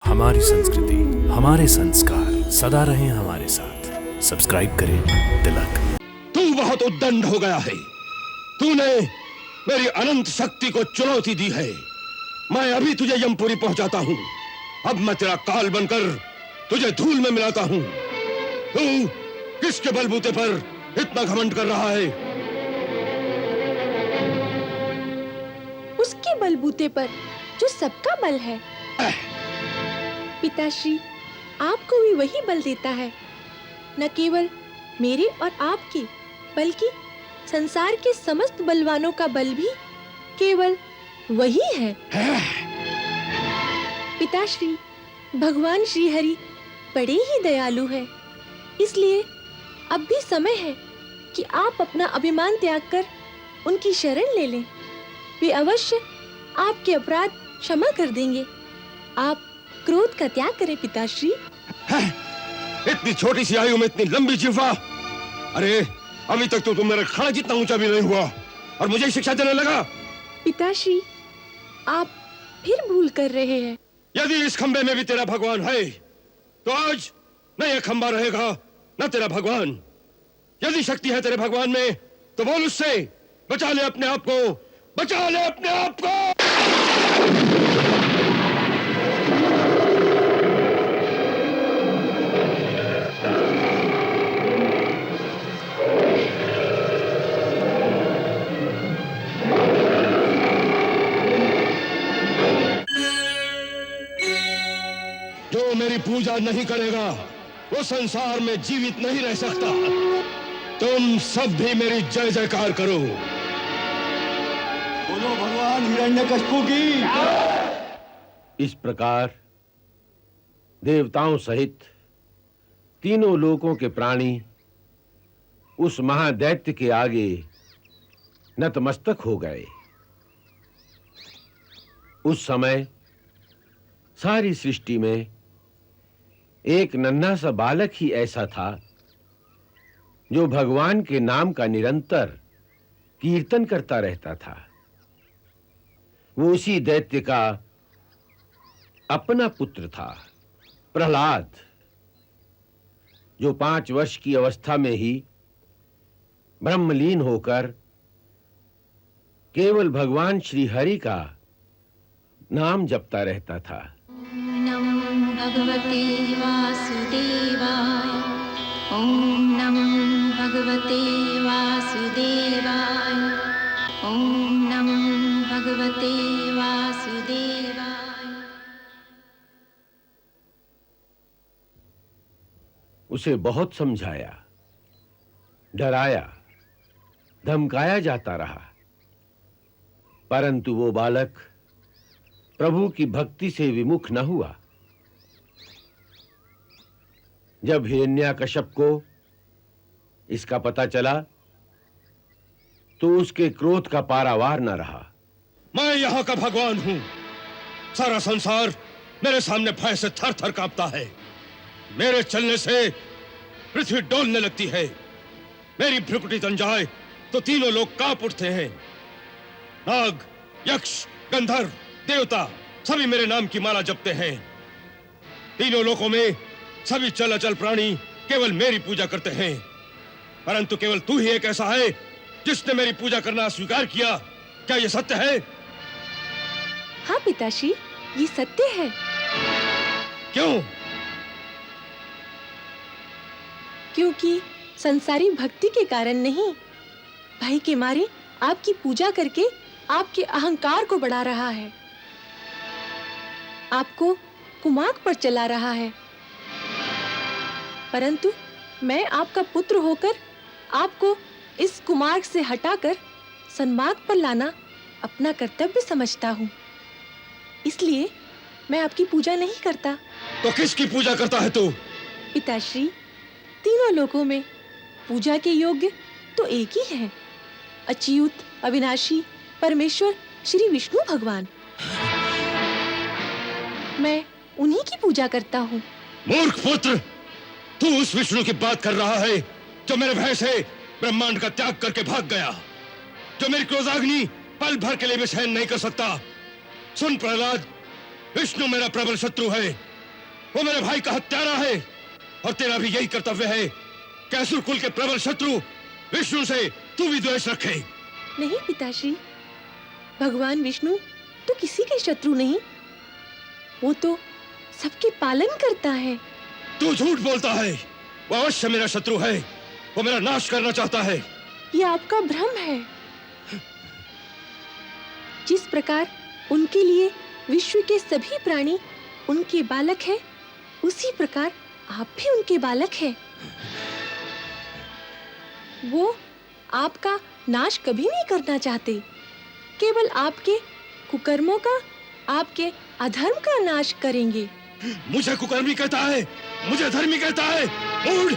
हमारी संस्कृति, हमारे संस्कार सदा रहें हमारे साथ। सब्सक्राइब करें तिलक। तू बहुत उद्दंड हो गया है। तूने मेरी अनंत शक्ति को चुनौती दी है। मैं अभी तुझे यमपुरी पहुंचाता हूं। अब मैं तेरा काल बनकर तुझे धूल में मिलाता हूं। तू किसके बलबूते पर इतना घमंड कर रहा है? उसके बलबूते पर जो सबका बल है। पिताश्री, आपको भी वही बल देता है, न केवल मेरे और आपके, बल्कि संसार के समस्त बलवानों का बल भी केवल वही है। पिताश्री, भगवान श्री हरि बड़े ही दयालु हैं, इसलिए अब भी समय है कि आप अपना अभिमान त्याग कर उनकी शरण ले लें। वे अवश्य आपके अपराध क्षमा कर देंगे। आप क्रोध का त्याग करें पिताश्री। इतनी छोटी सी आयु में इतनी लंबी जिह्वा! अरे अभी तक तो तुम मेरे खाना जितना ऊंचा भी नहीं हुआ और मुझे ही शिक्षा देने लगा। पिताश्री, आप फिर भूल कर रहे हैं। यदि इस खंबे में भी तेरा भगवान है तो आज न यह खंबा रहेगा न तेरा भगवान। यदि शक्ति है तेरे भगवान में तो बोल उससे, बचा ले अपने आप को, बचा ले अपने आप को। जो मेरी पूजा नहीं करेगा वो संसार में जीवित नहीं रह सकता। तुम सब भी मेरी जय जयकार करो। बोलो भगवान हिरण्यकश्यप की। इस प्रकार देवताओं सहित तीनों लोकों के प्राणी उस महादैत्य के आगे नतमस्तक हो गए। उस समय सारी सृष्टि में एक नन्हा सा बालक ही ऐसा था जो भगवान के नाम का निरंतर कीर्तन करता रहता था। वो उसी दैत्य का अपना पुत्र था, प्रहलाद, जो 5 वर्ष की अवस्था में ही ब्रह्मलीन होकर केवल भगवान श्री हरि का नाम जपता रहता था। नमो भगवते वासुदेवाय। ओम नमो भगवते वासुदेवाय। ओम नमो भगवते वासुदेवाय। उसे बहुत समझाया, डराया, धमकाया जाता रहा, परंतु वो बालक प्रभु की भक्ति से विमुख न हुआ। जब हिरण्यकश्यप को इसका पता चला तो उसके क्रोध का पारावार न रहा। मैं यहाँ का भगवान हूँ। सारा संसार मेरे सामने भय से थर थर कांपता है। मेरे चलने से पृथ्वी डोलने लगती है। मेरी भ्रुकुटी तन जाए तो तीनों लोग कांप उठते हैं। नाग, यक्ष, गंधर्व, देवता सभी मेरे नाम की माला जपते हैं। तीनों लोकों में सभी चल अचल प्राणी केवल मेरी पूजा करते हैं, परंतु केवल तू ही एक ऐसा है जिसने मेरी पूजा करना स्वीकार किया। क्या यह सत्य है? हाँ पिताश्री, ये सत्य है। क्यों? क्योंकि संसारी भक्ति के कारण नहीं, भय के मारे आपकी पूजा करके आपके अहंकार को बढ़ा रहा है, आपको कुमार्ग पर चला रहा है। परंतु मैं आपका पुत्र होकर आपको इस कुमार्ग से हटाकर सन्मार्ग पर लाना अपना कर्तव्य समझता हूँ। इसलिए मैं आपकी पूजा नहीं करता। तो किसकी पूजा करता है तू? पिताश्री, तीनों लोकों में पूजा के योग्य तो एक ही है, अच्युत अविनाशी परमेश्वर श्री विष्णु भगवान। मैं उन्हीं की पूजा करता हूँ। मूर्ख पुत्र, तू उस विष्णु की बात कर रहा है जो मेरे भय से ब्रह्मांड का त्याग करके भाग गया, जो मेरी क्रोधाग्नि पल भर के लिए भी सहन नहीं कर सकता। सुन प्रहलाद, विष्णु मेरा प्रबल शत्रु है वो मेरे भाई का हत्यारा है और तेरा भी यही कर्तव्य है कि असुर कुल के प्रबल शत्रु विष्णु से तू भी द्वेष रखे। नहीं पिताश्री, भगवान विष्णु तो किसी के शत्रु नहीं, वो तो सबके पालन करता है। तू झूठ बोलता है। वो अवश्य मेरा शत्रु है, वो मेरा नाश करना चाहता है। ये आपका भ्रम है। जिस प्रकार उनके लिए विश्व के सभी प्राणी उनके बालक हैं, उसी प्रकार आप भी उनके बालक हैं। वो आपका नाश कभी नहीं करना चाहते, केवल आपके कुकर्मों का, आपके अधर्म का नाश करेंगे। मुझे कुकर्मी कहता है, मुझे धर्मी कहता है। मूढ़!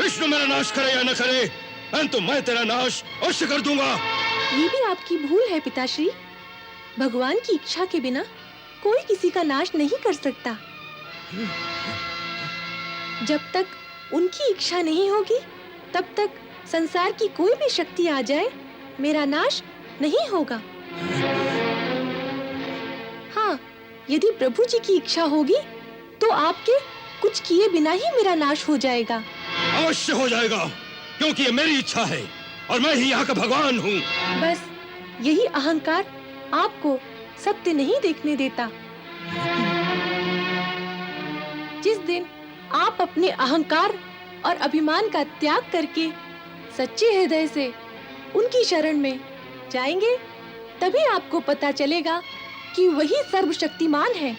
विष्णु मेरा नाश करे या न करे, परंतु मैं तेरा नाश अवश्य कर दूंगा। ये भी आपकी भूल है पिताश्री। भगवान की इच्छा के बिना कोई किसी का नाश नहीं कर सकता। जब तक उनकी इच्छा नहीं होगी, तब तक संसार की कोई भी शक्ति आ जाए, मेरा नाश नहीं होगा। हाँ, यदि प्रभु जी की इच्छा होगी, तो आपके कुछ किए बिना ही मेरा नाश हो जाएगा। अवश्य हो जाएगा, क्योंकि ये मेरी इच्छा है और मैं ही यहाँ का भगवान हूँ। बस यही अहंकार आपको सत्य नहीं देखने देता। जिस दिन आप अपने अहंकार और अभिमान का त्याग करके सच्चे हृदय से उनकी शरण में जाएंगे, तभी आपको पता चलेगा कि वही सर्वशक्तिमान है।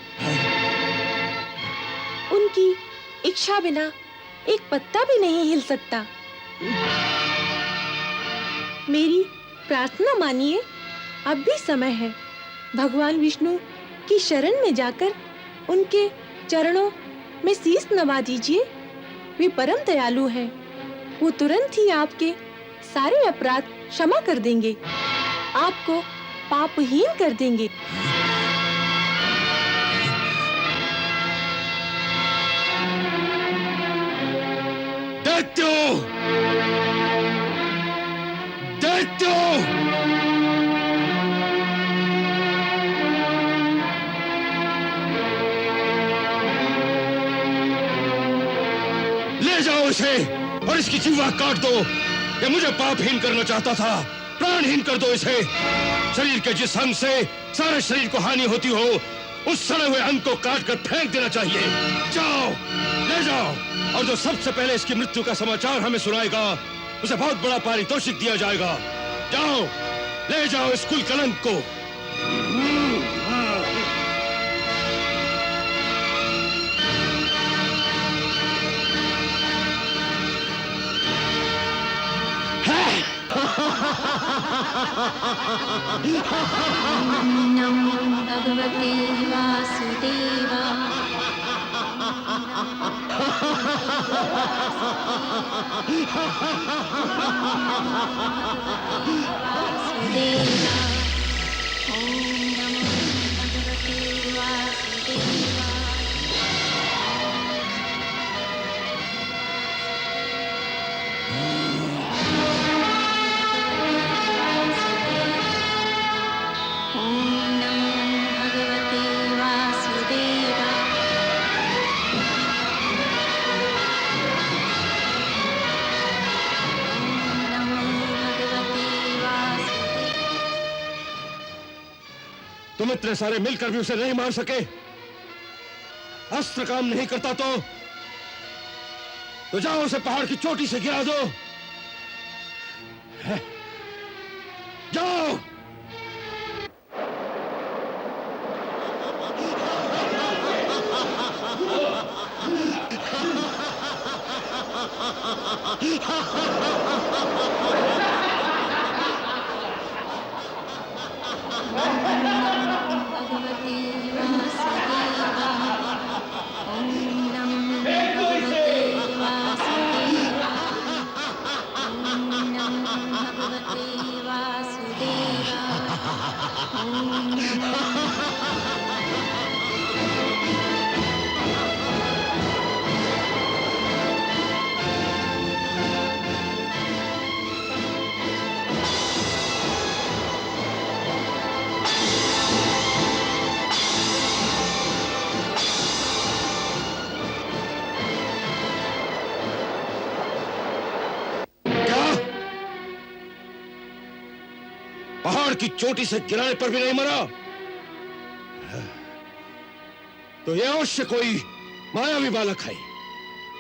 उनकी इच्छा बिना एक पत्ता भी नहीं हिल सकता। मेरी प्रार्थना मानिए, अब भी समय है। भगवान विष्णु की शरण में जाकर उनके चरणों में शीश नवा दीजिए। वे परम दयालु हैं। वो तुरंत ही आपके सारे अपराध क्षमा कर देंगे, आपको पापहीन कर देंगे। दैत्यो! दैत्यो! ले जाओ इसे और इसकी जीवा काट दो। ये मुझे पापहीन करना चाहता था, प्राणहीन कर दो इसे। शरीर के जिस अंग से सारे शरीर को हानि होती हो, उस सड़े हुए अंग को काट कर फेंक देना चाहिए। जाओ, ले जाओ, और जो सबसे पहले इसकी मृत्यु का समाचार हमें सुनाएगा, उसे बहुत बड़ा पारितोषिक दिया जाएगा। जाओ, ले जाओ इस कुल कलंक को। नमो भगवते वासुदेवाय। ओम नमो भगवते वासुदेवाय। ओम नमो भगवते वासुदेवाय। ओम नमो भगवते वासुदेवाय। तुम इतने सारे मिलकर भी उसे नहीं मार सके। अस्त्र काम नहीं करता तो जाओ उसे पहाड़ की चोटी से गिरा दो। जाओ। भगवते वासुदेवाय। ओम नमो भगवते वासुदेवाय। ओम नमो भगवते वासुदेवाय। ओम नमो पहाड़ की चोटी से गिराने पर भी नहीं मरा, तो ये अवश्य कोई मायावी बालक है।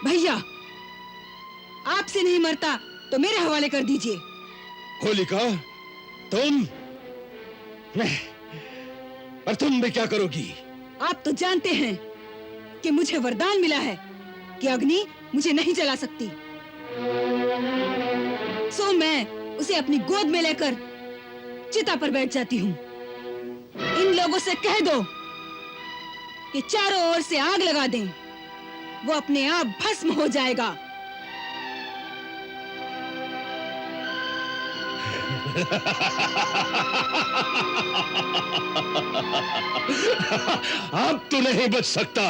भैया, आपसे नहीं मरता तो मेरे हवाले कर दीजिए। होलिका, तुम और तुम भी क्या करोगी? आप तो जानते हैं कि मुझे वरदान मिला है कि अग्नि मुझे नहीं जला सकती। सो मैं उसे अपनी गोद में लेकर चिता पर बैठ जाती हूँ। इन लोगों से कह दो कि चारों ओर से आग लगा दें, वो अपने आप भस्म हो जाएगा। अब तो नहीं बच सकता।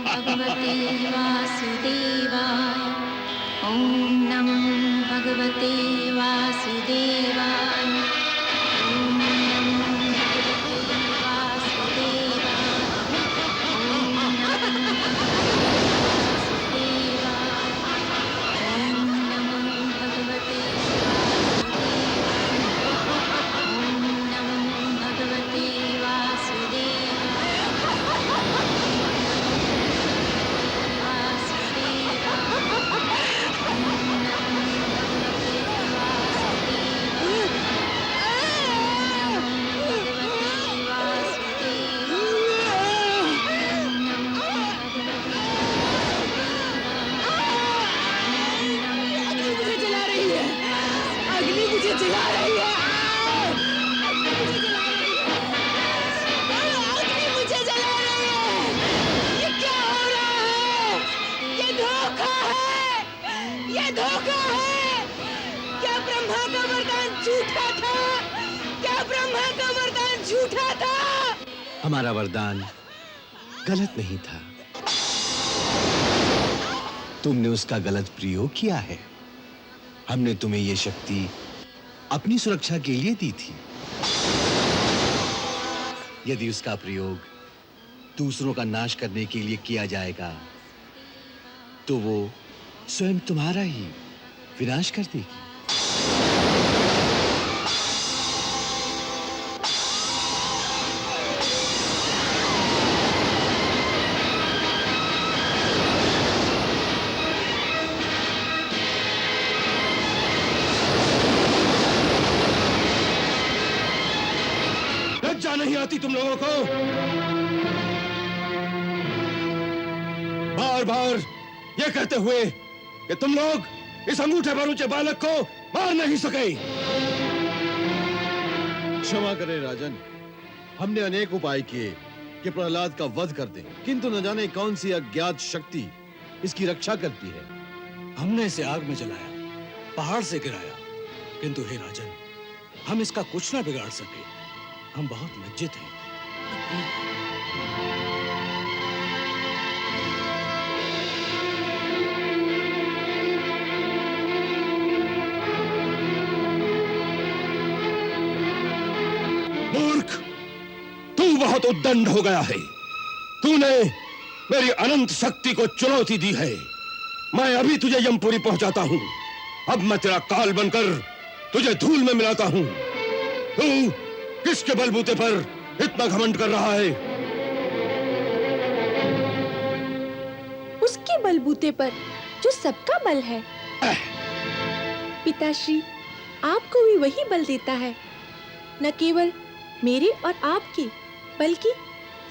भगवते वासुदेवाय। ओम नमो भगवते वासुदेवाय। ओम नमो भगवते वासुदेवाय। ओम नमो भगवते धोखा है। क्या ब्रह्मा का वरदान झूठा था? क्या ब्रह्मा का वरदान झूठा था? हमारा वरदान गलत नहीं था, तुमने उसका गलत प्रयोग किया है। हमने तुम्हें यह शक्ति अपनी सुरक्षा के लिए दी थी। यदि उसका प्रयोग दूसरों का नाश करने के लिए किया जाएगा तो वो स्वयं तुम्हारा ही विनाश कर देगी। लज्जा नहीं आती तुम लोगों को? बार बार ये कहते हुए कि तुम लोग इस अंगूठे पर ऊंचे बालक को मार नहीं सके। क्षमा करें राजन, हमने अनेक उपाय किए कि प्रहलाद का वध कर दें, किंतु न जाने कौन सी अज्ञात शक्ति इसकी रक्षा करती है। हमने इसे आग में जलाया, पहाड़ से गिराया, किंतु हे राजन, हम इसका कुछ न बिगाड़ सके। हम बहुत लज्जित हैं। मूर्ख, तू बहुत उद्दंड हो गया है। तूने मेरी अनंत शक्ति को चुनौती दी है। मैं अभी तुझे यमपुरी पहुंचाता हूं। अब मैं तेरा काल बनकर तुझे धूल में मिलाता हूं। तू किसके बलबूते पर इतना घमंड कर रहा है? उसके बलबूते पर जो सबका बल है। पिताश्री, आपको भी वही बल देता है, न केवल मेरे और आपके, बल्कि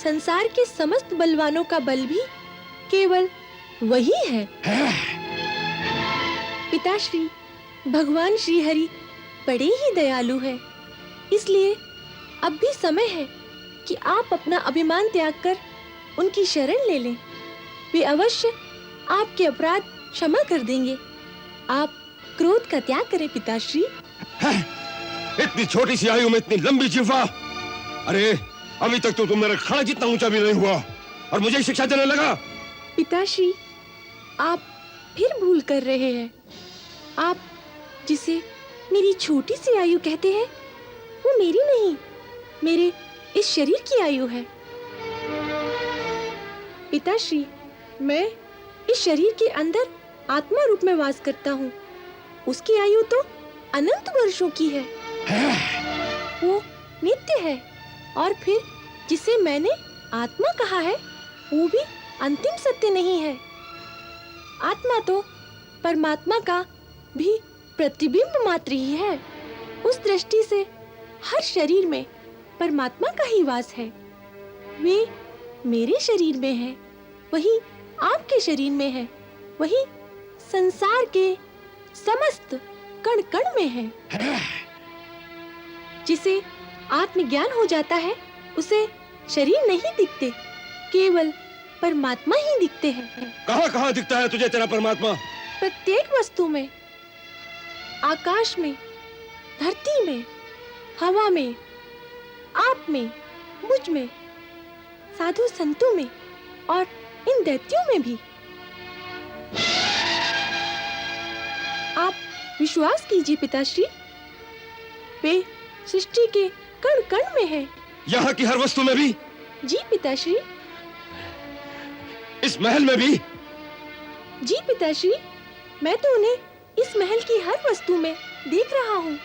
संसार के समस्त बलवानों का बल भी केवल वही है। पिताश्री, भगवान श्री हरि बड़े ही दयालु हैं, इसलिए अब भी समय है कि आप अपना अभिमान त्याग कर उनकी शरण ले लें। वे अवश्य आपके अपराध क्षमा कर देंगे। आप क्रोध का त्याग करें पिताश्री। इतनी छोटी सी आयु में इतनी लंबी जिह्वा! अरे अभी तक तो तुम मेरे खाना जितना ऊंचा भी नहीं हुआ और मुझे ही शिक्षा देने लगा। पिताश्री, आप फिर भूल कर रहे हैं। आप जिसे मेरी छोटी सी आयु कहते हैं, वो मेरी नहीं, मेरे इस शरीर की आयु है। पिताश्री, मैं इस शरीर के अंदर आत्मा रूप में वास करता हूँ, उसकी आयु तो अनंत वर्षों की है। वो नित्य है। और फिर जिसे मैंने आत्मा कहा है वो भी अंतिम सत्य नहीं है। आत्मा तो परमात्मा का भी प्रतिबिंब मात्र ही है। उस दृष्टि से हर शरीर में परमात्मा का ही वास है। वे मेरे शरीर में है, वही आपके शरीर में है, वही संसार के समस्त कण कण में है। जिसे आत्मज्ञान हो जाता है उसे शरीर नहीं दिखते, केवल परमात्मा ही दिखते हैं। कहाँ दिखता है तुझे तेरा परमात्मा? प्रत्येक वस्तु में, आकाश में, धरती में, हवा में, आप में, मुझ में, साधु संतों में और इन दैत्यों में भी। आप विश्वास कीजिए पिताश्री, वे सृष्टि के कण कण में है। यहाँ की हर वस्तु में भी? जी पिताश्री। इस महल में भी? जी पिताश्री, मैं तो उन्हें इस महल की हर वस्तु में देख रहा हूँ।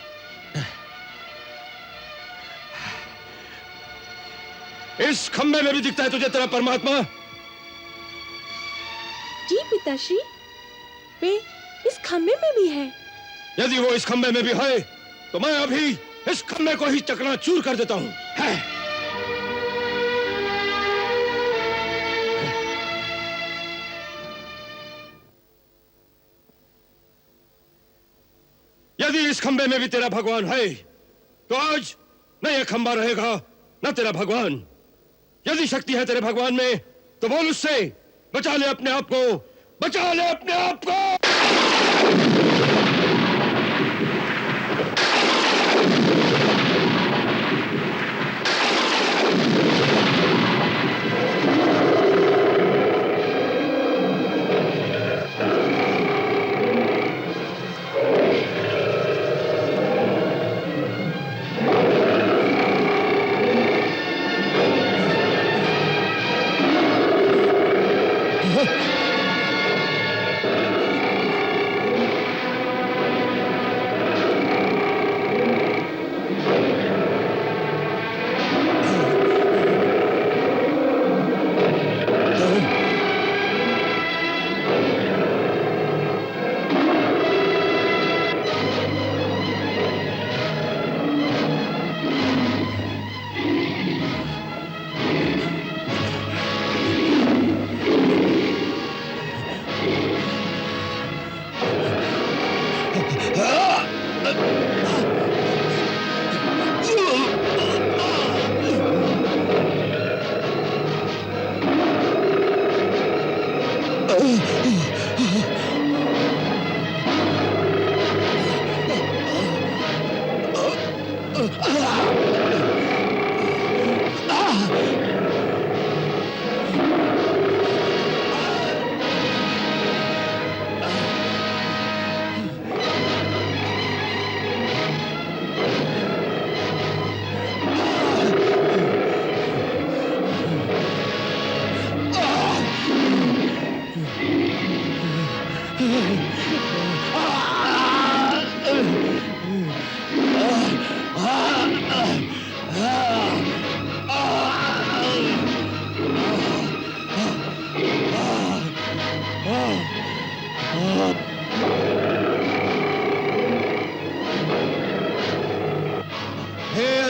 इस खंबे में भी दिखता है तुझे तेरा परमात्मा? जी पिताश्री, वे इस खंबे में भी है। यदि वो इस खंबे में भी है तो मैं अभी इस खंबे को ही चकनाचूर कर देता हूँ। यदि इस खंबे में भी तेरा भगवान है तो आज न ये खंबा रहेगा न तेरा भगवान। यदि शक्ति है तेरे भगवान में तो बोल उससे, बचा ले अपने आप को, बचा ले अपने आप को।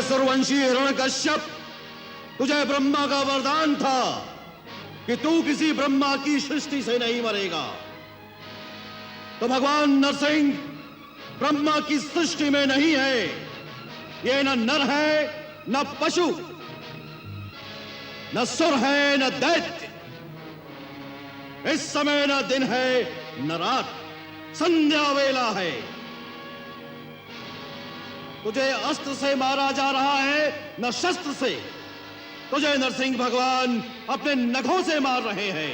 सूर्यवंशी हिरण्यकश्यप, तुझे ब्रह्मा का वरदान था कि तू किसी ब्रह्मा की सृष्टि से नहीं मरेगा। तो भगवान नरसिंह ब्रह्मा की सृष्टि में नहीं है। ये न नर है न पशु, न सुर है न दैत्य। इस समय न दिन है न रात, संध्या वेला है। तुझे अस्त्र से मारा जा रहा है न शस्त्र से। तुझे नरसिंह भगवान अपने नखों से मार रहे हैं।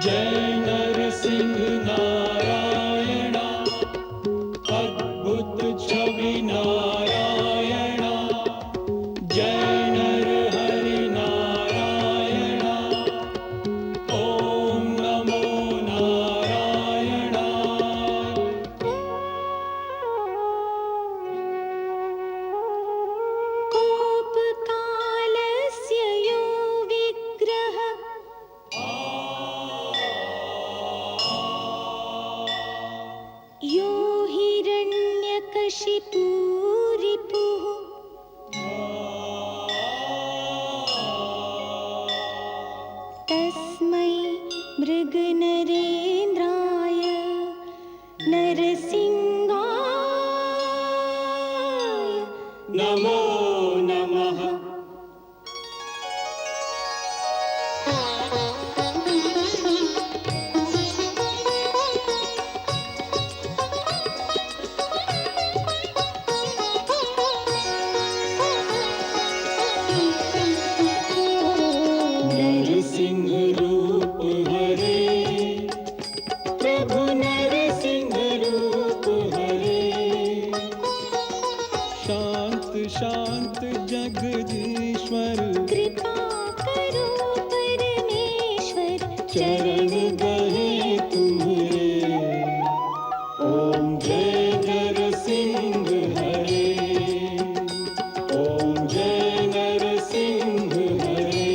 जय नरसिंह नारायणा, अद्भुत छवि नारायणा, जय नर हरि नारायणा, ओम नमो नारायणा। कोपकालस्य यो विग्रह यो हिरण्यकशिपु रिपुः तस्मै मृगनरेन्द्राय नरसिंहाय नमो नमः। नरसिंह रूप हरे, प्रभु नरसिंह रूप हरे, शांत शांत जगदीश्वर, कृपा करो परमेश्वर, चरण गहे तुम्हारे। ओम जय नरसिंह हरे, ओम जय नरसिंह हरे।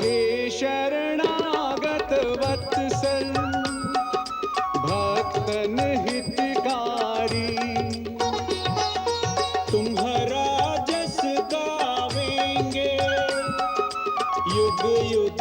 हे शरणागत वत्सल, भक्तन हितकारी, तुम्हारा जस गावेंगे, युग युग